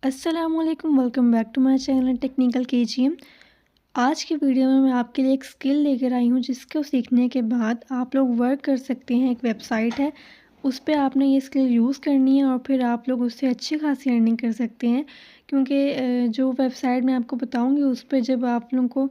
अस्सलामुअलैकुम, welcome back to my channel technical KGM. आज की वीडियो में मैं आपके लिए एक स्किल लेकर आई हूँ जिसको सीखने के बाद आप लोग वर्क कर सकते हैं। एक वेबसाइट है, उस पे आपने ये स्किल यूज़ करनी है और फिर आप लोग उससे अच्छी खासी अर्निंग कर सकते हैं। क्योंकि जो वेबसाइट मैं आपको बताऊँगी उस पे जब आप लोगों को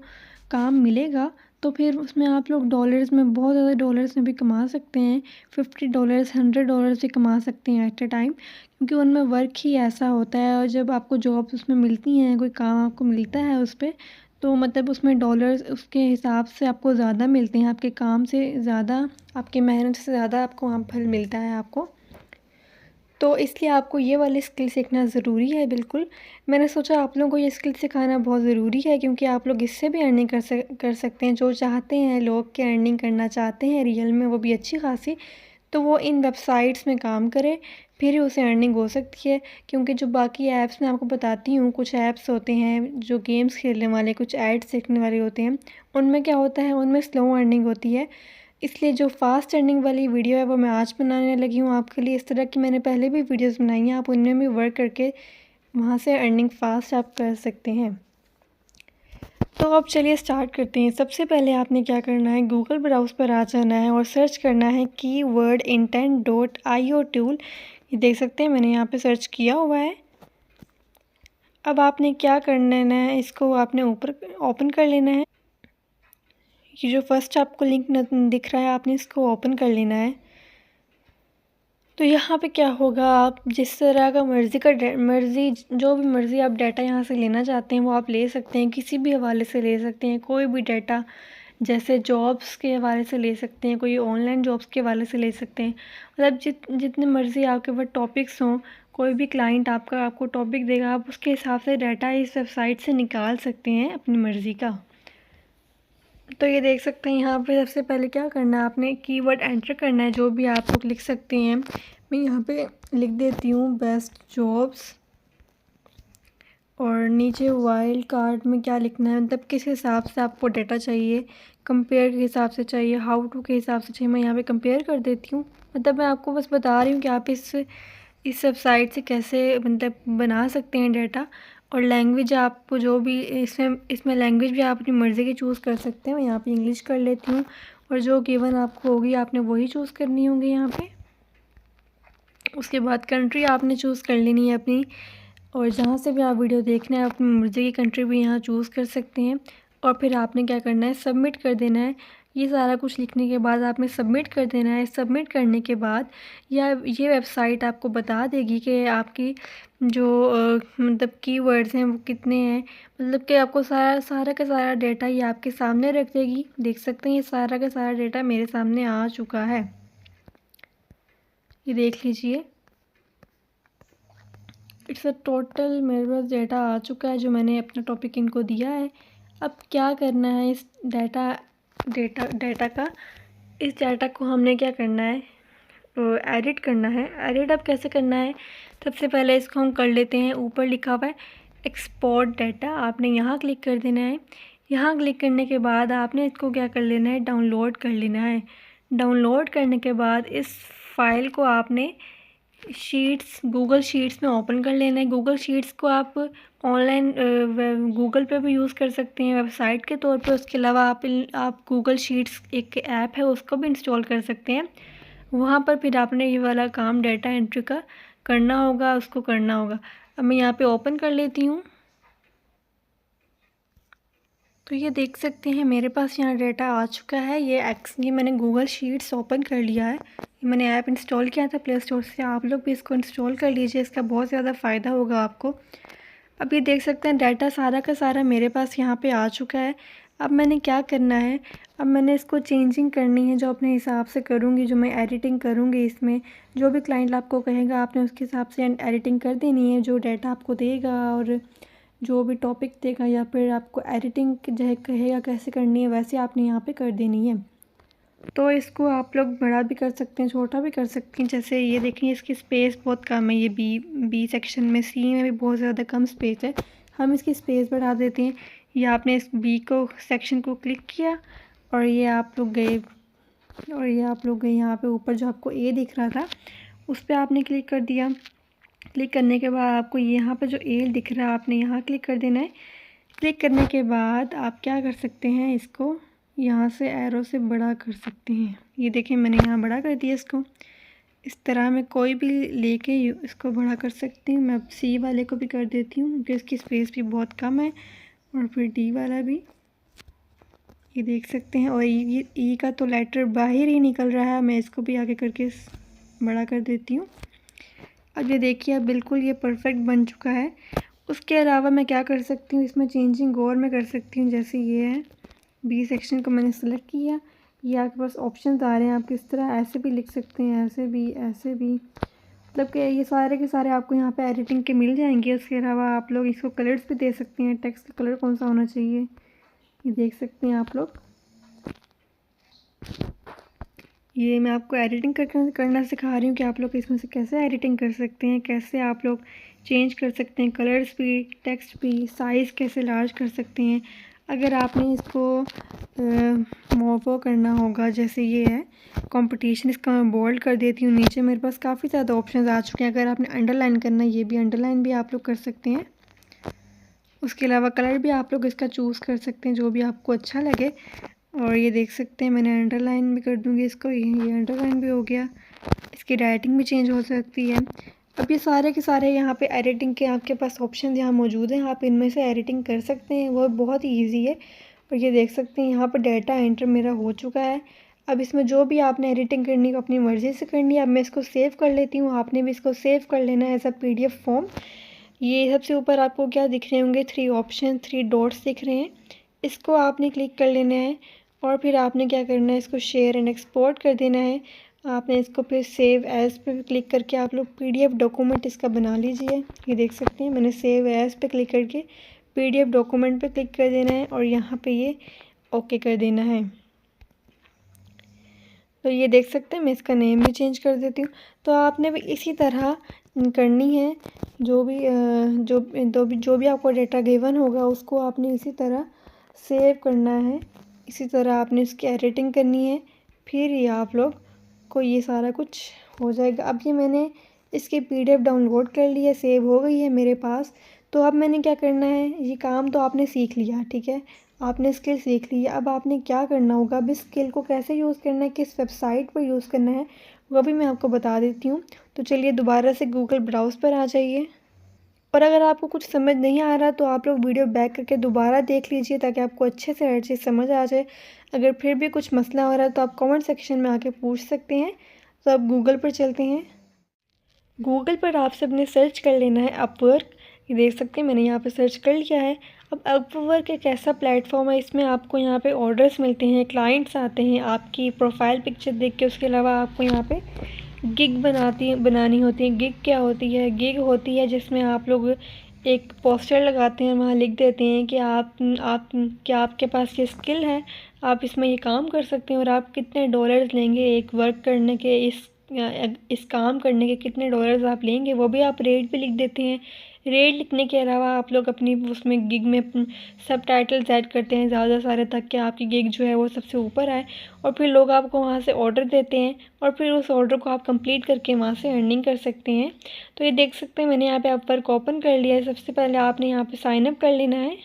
काम मिलेगा तो फिर उसमें आप लोग डॉलर्स में, बहुत ज़्यादा डॉलर्स में भी कमा सकते हैं। $50, $100 भी कमा सकते हैं एट अ टाइम, क्योंकि उनमें वर्क ही ऐसा होता है। और जब आपको जॉब्स उसमें मिलती हैं, कोई काम आपको मिलता है उस पे, तो मतलब उसमें डॉलर्स उसके हिसाब से आपको ज़्यादा मिलते हैं। आपके काम से ज़्यादा, आपकी मेहनत से ज़्यादा आपको वहाँ फल मिलता है आपको। तो इसलिए आपको ये वाली स्किल सीखना ज़रूरी है बिल्कुल। मैंने सोचा आप लोगों को ये स्किल सिखाना बहुत ज़रूरी है, क्योंकि आप लोग इससे भी अर्निंग कर सकते हैं। जो चाहते हैं लोग कि अर्निंग करना चाहते हैं रियल में, वो भी अच्छी खासी, तो वो इन वेबसाइट्स में काम करे, फिर ही उसे अर्निंग हो सकती है। क्योंकि जो बाकी ऐप्स मैं आपको बताती हूँ, कुछ ऐप्स होते हैं जो गेम्स खेलने वाले, कुछ ऐड्स सीखने वाले होते हैं, उनमें क्या होता है, उनमें स्लो अर्निंग होती है। इसलिए जो फ़ास्ट अर्निंग वाली वीडियो है वो मैं आज बनाने लगी हूँ आपके लिए। इस तरह की मैंने पहले भी वीडियोस बनाई हैं, आप उनमें भी वर्क करके वहाँ से अर्निंग फ़ास्ट आप कर सकते हैं। तो अब चलिए स्टार्ट करते हैं। सबसे पहले आपने क्या करना है, गूगल ब्राउज़ पर आ जाना है और सर्च करना है keywordintent.io टूल। ये देख सकते हैं मैंने यहाँ पे सर्च किया हुआ है। अब आपने क्या करना है, इसको आपने ऊपर ओपन कर लेना है। ये जो फर्स्ट आपको लिंक दिख रहा है, आपने इसको ओपन कर लेना है। तो यहाँ पे क्या होगा, आप जिस तरह का जो भी मर्ज़ी आप डाटा यहाँ से लेना चाहते हैं वो आप ले सकते हैं। किसी भी हवाले से ले सकते हैं, कोई भी डाटा, जैसे जॉब्स के हवाले से ले सकते हैं, कोई ऑनलाइन जॉब्स के हवाले से ले सकते हैं। मतलब जितने मर्ज़ी आपके पास टॉपिक्स हों, कोई भी क्लाइंट आपको टॉपिक देगा, आप उसके हिसाब से डाटा इस वेबसाइट से निकाल सकते हैं अपनी मर्ज़ी का। तो ये देख सकते हैं यहाँ पे सबसे पहले क्या करना है, आपने कीवर्ड एंटर करना है, जो भी आप लोग लिख सकते हैं। मैं यहाँ पे लिख देती हूँ बेस्ट जॉब्स, और नीचे वाइल्ड कार्ड में क्या लिखना है, मतलब किस हिसाब से आपको डाटा चाहिए, कंपेयर के हिसाब से चाहिए, हाउ टू के हिसाब से चाहिए। मैं यहाँ पे कंपेयर कर देती हूँ। मतलब मैं आपको बस बता रही हूँ कि आप इस वेबसाइट से कैसे मतलब बना सकते हैं डाटा। और लैंग्वेज आपको जो भी इसमें लैंग्वेज भी आप अपनी मर्ज़ी की चूज़ कर सकते हैं। मैं यहाँ पे इंग्लिश कर लेती हूँ, और जो गिवन आपको होगी आपने वही चूज़ करनी होगी यहाँ पे। उसके बाद कंट्री आपने चूज़ कर लेनी है अपनी, और जहाँ से भी आप वीडियो देख रहे हैं अपनी मर्ज़ी की कंट्री भी यहाँ चूज़ कर सकते हैं। और फिर आपने क्या करना है, सबमिट कर देना है। ये सारा कुछ लिखने के बाद आपने सबमिट कर देना है। सबमिट करने के बाद ये वेबसाइट आपको बता देगी कि आपकी जो मतलब कीवर्ड्स हैं वो कितने हैं। मतलब कि आपको सारा का सारा डेटा ये आपके सामने रख देगी। देख सकते हैं ये सारा का सारा डेटा मेरे सामने आ चुका है, ये देख लीजिए। इट्स अ टोटल मेरे पास डेटा आ चुका है जो मैंने अपना टॉपिक इनको दिया है। अब क्या करना है, इस डेटा का, इस डाटा को हमने क्या करना है, एडिट करना है। एडिट अब कैसे करना है, सबसे पहले इसको हम कर लेते हैं। ऊपर लिखा हुआ है एक्सपोर्ट डाटा, आपने यहाँ क्लिक कर देना है। यहाँ क्लिक करने के बाद आपने इसको क्या कर लेना है, डाउनलोड कर लेना है। डाउनलोड करने के बाद इस फाइल को आपने गूगल शीट्स में ओपन कर लेना है। गूगल शीट्स को आप ऑनलाइन गूगल पे भी यूज़ कर सकते हैं वेबसाइट के तौर पे। उसके अलावा आप गूगल शीट्स एक ऐप है उसको भी इंस्टॉल कर सकते हैं। वहाँ पर फिर आपने ये वाला काम डाटा एंट्री का करना होगा, उसको करना होगा। अब मैं यहाँ पे ओपन कर लेती हूँ। तो ये देख सकते हैं मेरे पास यहाँ डाटा आ चुका है। ये मैंने गूगल शीट्स ओपन कर लिया है। ये मैंने ऐप इंस्टॉल किया था प्ले स्टोर से। आप लोग भी इसको इंस्टॉल कर लीजिए, इसका बहुत ज़्यादा फ़ायदा होगा आपको। अब ये देख सकते हैं डाटा सारा का सारा मेरे पास यहाँ पे आ चुका है। अब मैंने क्या करना है, अब मैंने इसको चेंजिंग करनी है, जो अपने हिसाब से करूँगी, जो मैं एडिटिंग करूँगी इसमें। जो भी क्लाइंट आपको कहेगा आपने उसके हिसाब से एडिटिंग कर देनी है। जो डाटा आपको देगा और जो भी टॉपिक देगा या फिर आपको एडिटिंग जो है कहेगा कैसे करनी है, वैसे आपने यहाँ पे कर देनी है। तो इसको आप लोग बड़ा भी कर सकते हैं, छोटा भी कर सकते हैं। जैसे ये देखें इसकी स्पेस बहुत कम है, ये बी सेक्शन में, सी में भी बहुत ज़्यादा कम स्पेस है। हम इसकी स्पेस बढ़ा देते हैं। ये आपने इस बी को सेक्शन को क्लिक किया और ये आप लोग गए यहाँ पे ऊपर जो आपको ए दिख रहा था उस पर आपने क्लिक कर दिया। क्लिक करने के बाद आपको यहाँ पे जो एल दिख रहा है आपने यहाँ क्लिक कर देना है। क्लिक करने के बाद आप क्या कर सकते हैं, इसको यहाँ से एरो से बड़ा कर सकते हैं। ये देखें मैंने यहाँ बड़ा कर दिया इसको। इस तरह मैं कोई भी लेके इसको बड़ा कर सकती हूँ। मैं अब सी वाले को भी कर देती हूँ क्योंकि इसकी स्पेस भी बहुत कम है, और फिर डी वाला भी, ये देख सकते हैं। और ये ई का तो लेटर बाहर ही निकल रहा है, मैं इसको भी आगे करके बड़ा कर देती हूँ। अब ये देखिए अब बिल्कुल ये परफेक्ट बन चुका है। उसके अलावा मैं क्या कर सकती हूँ, इसमें चेंजिंग और मैं कर सकती हूँ। जैसे ये है बी सेक्शन को मैंने सेलेक्ट किया, ये आपके पास ऑप्शन आ रहे हैं, आप किस तरह ऐसे भी लिख सकते हैं, ऐसे भी, ऐसे भी, मतलब कि ये सारे के सारे आपको यहाँ पे एडिटिंग के मिल जाएंगे। उसके अलावा आप लोग इसको कलर्स भी दे सकते हैं, टेक्स्ट का कलर कौन सा होना चाहिए ये देख सकते हैं आप लोग। ये मैं आपको एडिटिंग करना सिखा रही हूँ कि आप लोग इसमें से कैसे एडिटिंग कर सकते हैं, कैसे आप लोग चेंज कर सकते हैं कलर्स भी, टेक्स्ट भी, साइज़ कैसे लार्ज कर सकते हैं। अगर आपने इसको मोवो करना होगा, जैसे ये है कंपटीशन, इसका मैं बोल्ड कर देती हूँ। नीचे मेरे पास काफ़ी ज़्यादा ऑप्शंस आ चुके हैं। अगर आपने अंडरलाइन करना है, ये भी अंडरलाइन भी आप लोग कर सकते हैं। उसके अलावा कलर भी आप लोग इसका चूज़ कर सकते हैं जो भी आपको अच्छा लगे। और ये देख सकते हैं मैंने अंडरलाइन भी कर दूँगी इसको, ये अंडरलाइन भी हो गया। इसकी राइटिंग भी चेंज हो सकती है। अब ये सारे के सारे यहाँ पे एडिटिंग के आपके पास ऑप्शन यहाँ मौजूद हैं, आप इनमें से एडिटिंग कर सकते हैं, वो बहुत ही ईजी है। और ये देख सकते हैं यहाँ पर डाटा एंटर मेरा हो चुका है। अब इसमें जो भी आपने एडिटिंग करनी है अपनी मर्ज़ी से करनी है। अब मैं इसको सेव कर लेती हूँ, आपने भी इसको सेव कर लेना है एज अ PDF फॉर्म। ये सबसे ऊपर आपको क्या दिख रहे होंगे, 3 ऑप्शन, 3 डॉट्स दिख रहे हैं, इसको आपने क्लिक कर लेना है। और फिर आपने क्या करना है, इसको शेयर एंड एक्सपोर्ट कर देना है। आपने इसको फिर सेव एज़ पे क्लिक करके आप लोग PDF डॉक्यूमेंट इसका बना लीजिए। ये देख सकते हैं मैंने सेव एज़ पे क्लिक करके PDF डॉक्यूमेंट पे क्लिक कर देना है और यहाँ पे ये ओके कर देना है। तो ये देख सकते हैं मैं इसका नेम भी चेंज कर देती हूँ। तो आपने भी इसी तरह करनी है। जो भी आपको डेटा गिवन होगा उसको आपने इसी तरह सेव करना है, इसी तरह आपने इसकी एडिटिंग करनी है। फिर ये आप लोग को ये सारा कुछ हो जाएगा। अब ये मैंने इसकी PDF डाउनलोड कर ली है, सेव हो गई है मेरे पास। तो अब मैंने क्या करना है, ये काम तो आपने सीख लिया, ठीक है, आपने स्किल सीख ली है। अब आपने क्या करना होगा, अब इस स्किल को कैसे यूज़ करना है, किस वेबसाइट पर यूज़ करना है, वो भी मैं आपको बता देती हूँ। तो चलिए दोबारा से गूगल ब्राउज़ पर आ जाइए। और अगर आपको कुछ समझ नहीं आ रहा तो आप लोग वीडियो बैक करके दोबारा देख लीजिए ताकि आपको अच्छे से हर चीज़ समझ आ जाए। अगर फिर भी कुछ मसला हो रहा है तो आप कमेंट सेक्शन में आके पूछ सकते हैं। तो अब गूगल पर चलते हैं। गूगल पर आपसे अपने सर्च कर लेना है अपवर्क। ये देख सकते हैं मैंने यहाँ पे सर्च कर लिया है। अब अपवर्क एक ऐसा प्लेटफॉर्म है, इसमें आपको यहाँ पे ऑर्डर्स मिलते हैं, क्लाइंट्स आते हैं आपकी प्रोफाइल पिक्चर देख के। उसके अलावा आपको यहाँ पे गिग बनानी होती है। गिग क्या होती है, गिग होती है जिसमें आप लोग एक पोस्टर लगाते हैं, वहाँ लिख देते हैं कि क्या आपके पास ये स्किल है, आप इसमें ये काम कर सकते हैं और आप कितने डॉलर्स लेंगे एक वर्क करने के, इस काम करने के कितने डॉलर्स आप लेंगे, वो भी आप रेट भी लिख देते हैं। रेट लिखने के अलावा आप लोग अपनी उसमें गिग में सब टाइटल्स ऐड करते हैं ज़्यादा सारे, तक कि आपकी गिग जो है वो सबसे ऊपर आए। और फिर लोग आपको वहाँ से ऑर्डर देते हैं और फिर उस ऑर्डर को आप कंप्लीट करके वहाँ से अर्निंग कर सकते हैं। तो ये देख सकते हैं मैंने यहाँ पे अपवर्क ओपन कर लिया है। सबसे पहले आपने यहाँ पे साइन अप कर लेना है।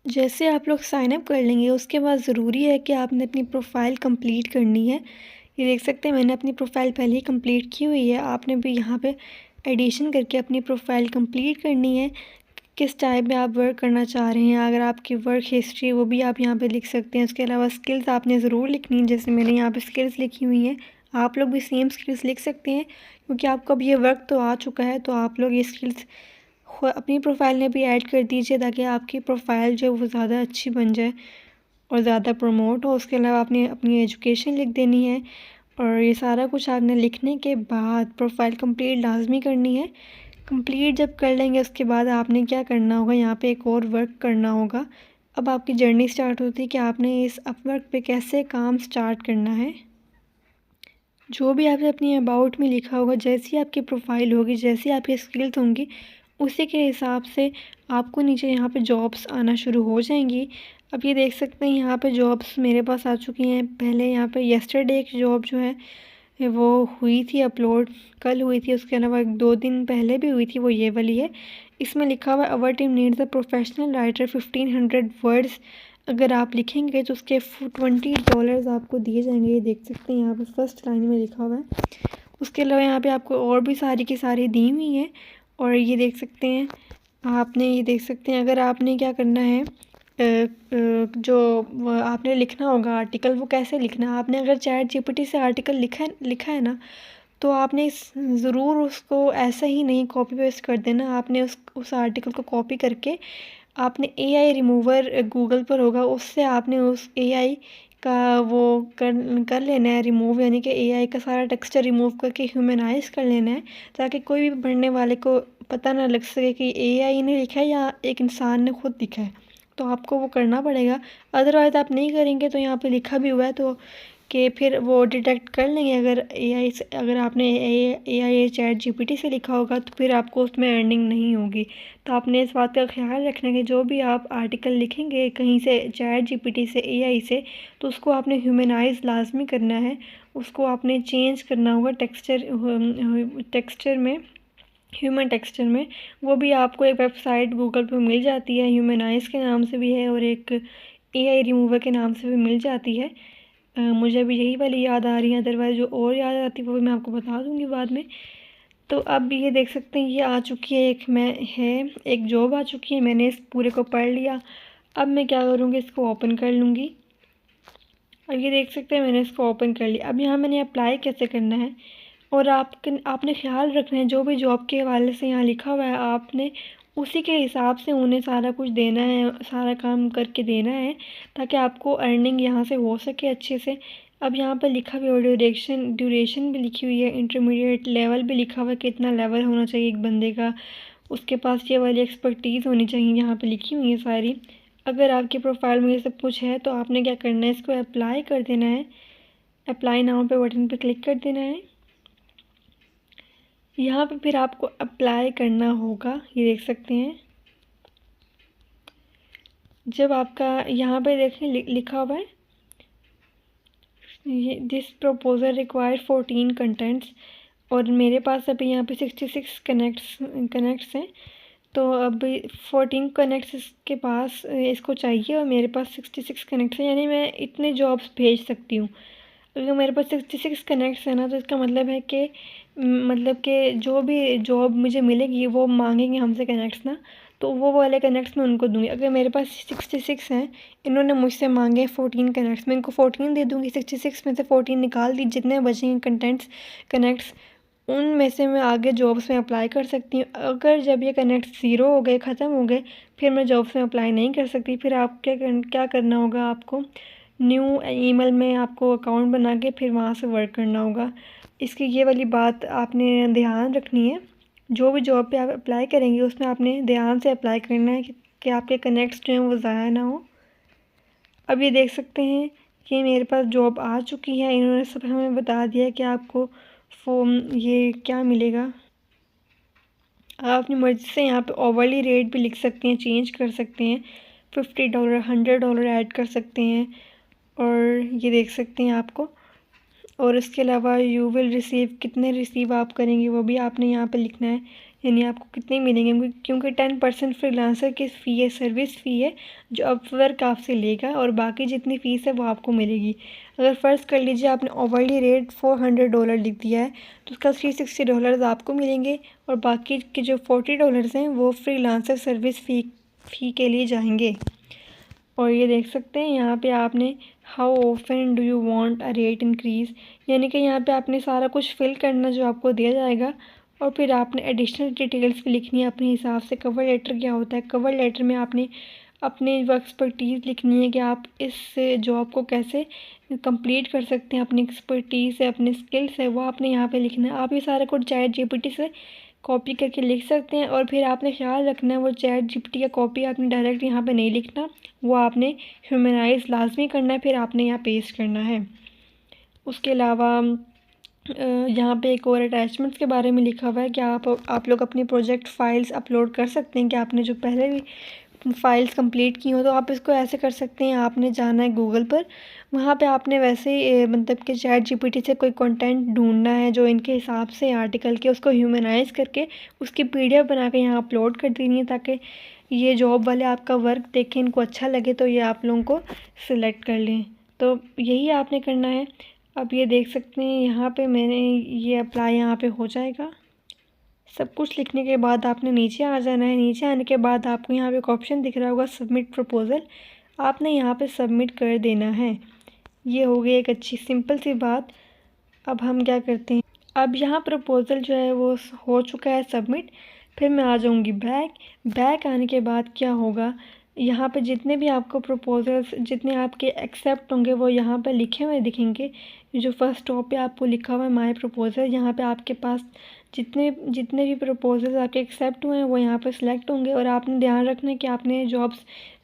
जैसे आप लोग साइन अप कर लेंगे उसके बाद ज़रूरी है कि आपने अपनी प्रोफाइल कंप्लीट करनी है। ये देख सकते हैं मैंने अपनी प्रोफाइल पहले ही कंप्लीट की हुई है। आपने भी यहाँ पे एडिशन करके अपनी प्रोफाइल कंप्लीट करनी है। किस टाइप में आप वर्क करना चाह रहे हैं, अगर आपकी वर्क हिस्ट्री वो भी आप यहाँ पे लिख सकते हैं। उसके अलावा स्किल्स आपने ज़रूर लिखनी है, जैसे मैंने यहाँ पे स्किल्स लिखी हुई हैं। आप लोग भी सेम स्किल्स लिख सकते हैं क्योंकि आपको अब ये वर्क तो आ चुका है। तो आप लोग ये स्किल्स अपनी प्रोफाइल में भी ऐड कर दीजिए ताकि आपकी प्रोफाइल जो है वो ज़्यादा अच्छी बन जाए और ज़्यादा प्रमोट हो। उसके अलावा आपने अपनी एजुकेशन लिख देनी है। और ये सारा कुछ आपने लिखने के बाद प्रोफाइल कंप्लीट लाजमी करनी है। कंप्लीट जब कर लेंगे उसके बाद आपने क्या करना होगा, यहाँ पे एक और वर्क करना होगा। अब आपकी जर्नी स्टार्ट होती है कि आपने इस अपवर्क पे कैसे काम स्टार्ट करना है। जो भी आपने अपनी अबाउट में लिखा होगा, जैसी आपकी प्रोफाइल होगी, जैसी आपकी स्किल्स होंगी, उसी के हिसाब से आपको नीचे यहाँ पे जॉब्स आना शुरू हो जाएंगी। अब ये देख सकते हैं यहाँ पे जॉब्स मेरे पास आ चुकी हैं। पहले यहाँ पे येस्टरडे एक जॉब जो है वो हुई थी अपलोड, कल हुई थी, उसके अलावा 2 दिन पहले भी हुई थी, वो ये वाली है। इसमें लिखा हुआ है our team needs a professional writer 1500 words. अगर आप लिखेंगे तो उसके $20 आपको दिए जाएंगे। ये देख सकते हैं यहाँ पे फर्स्ट लाइन में लिखा हुआ है। उसके अलावा यहाँ पे आपको और भी सारी की सारी दी हुई हैं। और ये देख सकते हैं आपने, ये देख सकते हैं अगर आपने क्या करना है, जो आपने लिखना होगा आर्टिकल, वो कैसे लिखना है। आपने अगर चैट जीपीटी से आर्टिकल लिखा है ना, तो आपने ज़रूर उसको ऐसा ही नहीं कॉपी पेस्ट कर देना। आपने उस आर्टिकल को कॉपी करके आपने एआई रिमूवर गूगल पर होगा, उससे आपने उस एआई का वो कर लेना है रिमूव, यानी कि एआई का सारा टेक्सचर रिमूव करके ह्यूमनाइज कर लेना है, ताकि कोई भी पढ़ने वाले को पता ना लग सके कि एआई ने लिखा है या एक इंसान ने खुद लिखा है। तो आपको वो करना पड़ेगा, अदरवाइज़ आप नहीं करेंगे तो यहाँ पे लिखा भी हुआ है तो कि फिर वो डिटेक्ट कर लेंगे। अगर एआई से, अगर आपने एआई चैट जीपीटी से लिखा होगा तो फिर आपको उसमें अर्निंग नहीं होगी। तो आपने इस बात का ख्याल रखना है कि जो भी आप आर्टिकल लिखेंगे कहीं से चैट जीपीटी से, एआई से, तो उसको आपने ह्यूमनाइज लाजमी करना है। उसको आपने चेंज करना होगा टेक्सचर में, ह्यूमन टेक्सचर में। वो भी आपको एक वेबसाइट गूगल पर मिल जाती है, ह्यूमनाइज के नाम से भी है और एक एआई रिमूवर के नाम से भी मिल जाती है। मुझे अभी यही वाली याद आ रही है, अदरवाइज़ जो और याद आती है वो भी मैं आपको बता दूँगी बाद में। तो अब ये देख सकते हैं ये आ चुकी है, एक जॉब आ चुकी है। मैंने इस पूरे को पढ़ लिया। अब मैं क्या करूँगी, इसको ओपन कर लूँगी। अब ये देख सकते हैं मैंने इसको ओपन कर लिया। अब यहाँ मैंने अप्लाई कैसे करना है, और आपने ख्याल रखना है जो भी जॉब के हवाले से यहाँ लिखा हुआ है, आपने उसी के हिसाब से उन्हें सारा कुछ देना है, सारा काम करके देना है, ताकि आपको अर्निंग यहाँ से हो सके अच्छे से। अब यहाँ पर लिखा हुआ है ड्यूरेशन भी लिखी हुई है, इंटरमीडिएट लेवल भी लिखा हुआ है, कितना लेवल होना चाहिए एक बंदे का, उसके पास ये वाली एक्सपर्टीज़ होनी चाहिए, यहाँ पर लिखी हुई है सारी। अगर आपकी प्रोफाइल में ये सब कुछ है तो आपने क्या करना है, इसको अप्लाई कर देना है। अप्लाई नाउ पे बटन पे क्लिक कर देना है। यहाँ पे फिर आपको अप्लाई करना होगा, ये देख सकते हैं। जब आपका यहाँ पे देखें लिखा हुआ है ये दिस प्रपोजल रिक्वायर 14 कंटेंट्स, और मेरे पास अभी यहाँ पे 66 कनेक्ट्स हैं। तो अब 14 कनेक्ट्स के पास इसको चाहिए और मेरे पास 66 कनेक्ट्स हैं, यानी मैं इतने जॉब्स भेज सकती हूँ। अगर मेरे पास 66 कनेक्ट्स है ना, तो इसका मतलब कि जो भी जॉब मुझे मिलेगी वो मांगेंगे हमसे कनेक्ट्स ना, तो वो वाले कनेक्ट्स मैं उनको दूँगी। अगर मेरे पास 66 हैं, इन्होंने मुझसे मांगे 14 कनेक्ट्स, मैं इनको 14 दे दूँगी। 66 में से 14 निकाल दी, जितने बचेंगे कनेक्ट्स उनमें से मैं आगे जॉब्स में अप्लाई कर सकती हूँ। अगर जब ये कनेक्ट ज़ीरो हो गए, ख़त्म हो गए, फिर मैं जॉब्स में अप्लाई नहीं कर सकती। फिर आप क्या करना होगा, आपको न्यू ईमेल में आपको अकाउंट बना के फिर वहाँ से वर्क करना होगा। इसकी ये वाली बात आपने ध्यान रखनी है। जो भी जॉब पे आप अप्लाई करेंगे उसमें आपने ध्यान से अप्लाई करना है कि आपके कनेक्ट्स जो हैं वो ज़ाया ना हो। अब ये देख सकते हैं कि मेरे पास जॉब आ चुकी है। इन्होंने सब हमें बता दिया कि आपको ये क्या मिलेगा। आप अपनी मर्ज़ी से यहाँ पे ओवरली रेट भी लिख सकते हैं, चेंज कर सकते हैं, $50 $100 ऐड कर सकते हैं। और ये देख सकते हैं आपको, और इसके अलावा यू विल रिसीव, कितने रिसीव आप करेंगे वो भी आपने यहाँ पे लिखना है, यानी आपको कितने मिलेंगे। क्योंकि 10% फ्रीलांसर की फ़ी है, सर्विस फ़ी है जो अपवर्क आपसे लेगा, और बाकी जितनी फ़ीस है वो आपको मिलेगी। अगर फ़र्ज़ कर लीजिए आपने ओवरली रेट $400 लिख दिया है, तो उसका $360 आपको मिलेंगे, और बाकी के जो $40 हैं वो फ्रीलांसर सर्विस फ़ी के लिए जाएंगे। और ये देख सकते हैं यहाँ पे आपने how often do you want a rate increase, यानी कि यहाँ पे आपने सारा कुछ फिल करना जो आपको दिया जाएगा, और फिर आपने एडिशनल डिटेल्स भी लिखनी है अपने हिसाब से। कवर लेटर क्या होता है, कवर लेटर में आपने अपने एक्सपर्टीज़ लिखनी है कि आप इस जॉब को कैसे कंप्लीट कर सकते हैं, अपनी एक्सपर्टीज़ है, अपने स्किल्स है, वो आपने यहाँ पे लिखना है। आप ये सारा कुछ चैट जीपीटी से कॉपी करके लिख सकते हैं, और फिर आपने ख्याल रखना है वो चैट जीपीटी का कॉपी आपने डायरेक्ट यहाँ पे नहीं लिखना, वो आपने ह्यूमनाइज लाजमी करना है, फिर आपने यहाँ पेस्ट करना है। उसके अलावा यहाँ पे एक और अटैचमेंट्स के बारे में लिखा हुआ है कि आप लोग अपनी प्रोजेक्ट फाइल्स अपलोड कर सकते हैं, कि आपने जो पहले भी फ़ाइल्स कंप्लीट की हो तो आप इसको ऐसे कर सकते हैं। आपने जाना है गूगल पर, वहाँ पे आपने वैसे ही मतलब कि चैट जीपीटी से कोई कंटेंट ढूंढना है जो इनके हिसाब से आर्टिकल के, उसको ह्यूमनाइज करके उसकी पीडीएफ बना के यहाँ अपलोड कर देनी है, ताकि ये जॉब वाले आपका वर्क देखें, इनको अच्छा लगे तो ये आप लोगों को सिलेक्ट कर लें। तो यही आपने करना है। अब ये देख सकते हैं यहाँ पे मैंने ये अप्लाई यहाँ पे हो जाएगा। सब कुछ लिखने के बाद आपने नीचे आ जाना है। नीचे आने के बाद आपको यहाँ पे एक ऑप्शन दिख रहा होगा सबमिट प्रपोज़ल, आपने यहाँ पे सबमिट कर देना है। ये हो गई एक अच्छी सिंपल सी बात। अब हम क्या करते हैं, अब यहाँ प्रपोज़ल जो है वो हो चुका है सबमिट। फिर मैं आ जाऊँगी बैक आने के बाद क्या होगा, यहाँ पे जितने भी आपको प्रपोज़ल्स जितने आपके एक्सेप्ट होंगे वो यहाँ पे लिखे हुए दिखेंगे। जो फर्स्ट टॉप पे आपको लिखा हुआ है माय प्रपोज़ल, यहाँ पे आपके पास जितने जितने भी प्रपोज़ल्स आपके एक्सेप्ट हुए हैं वो यहाँ पे सिलेक्ट होंगे। और आपने ध्यान रखना है कि आपने जॉब्स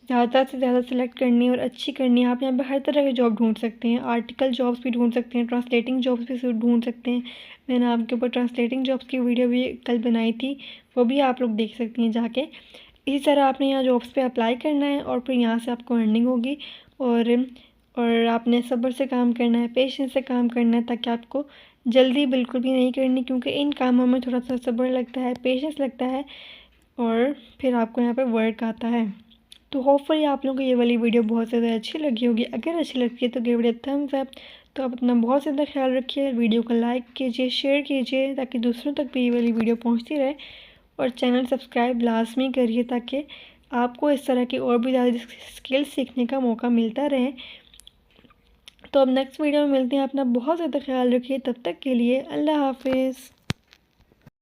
ज़्यादा से ज़्यादा सिलेक्ट करनी है और अच्छी करनी है। आप यहाँ पे हर तरह के जॉब ढूंढ सकते हैं, आर्टिकल जॉब्स भी ढूंढ सकते हैं, ट्रांसलेटिंग जॉब्स भी ढूंढ सकते हैं। मैंने आपके ऊपर ट्रांसलेटिंग जॉब्स की वीडियो भी कल बनाई थी, वो भी आप लोग देख सकती हैं जाके। इसी तरह आपने यहाँ जॉब्स पे अप्लाई करना है और फिर यहाँ से आपको अर्निंग होगी। और आपने सब्र से काम करना है, पेशेंस से काम करना है, ताकि आपको जल्दी बिल्कुल भी नहीं करनी, क्योंकि इन कामों में थोड़ा सा सब्र लगता है, पेशेंस लगता है और फिर आपको यहाँ पे वर्क आता है। तो होपफुली आप लोगों को ये वाली वीडियो बहुत ज़्यादा अच्छी लगी होगी। अगर अच्छी लगती है तो give it a thumbs up. तो आप अपना बहुत ज़्यादा ख्याल रखिए, वीडियो को लाइक कीजिए, शेयर कीजिए, ताकि दूसरों तक भी ये वाली वीडियो पहुंचती रहे। और चैनल सब्सक्राइब लाजमी करिए, ताकि आपको इस तरह की और भी ज़्यादा स्किल्स सीखने का मौका मिलता रहे। तो अब नेक्स्ट वीडियो में मिलते हैं। अपना बहुत ज़्यादा ख्याल रखिए, तब तक के लिए अल्लाह हाफिज़।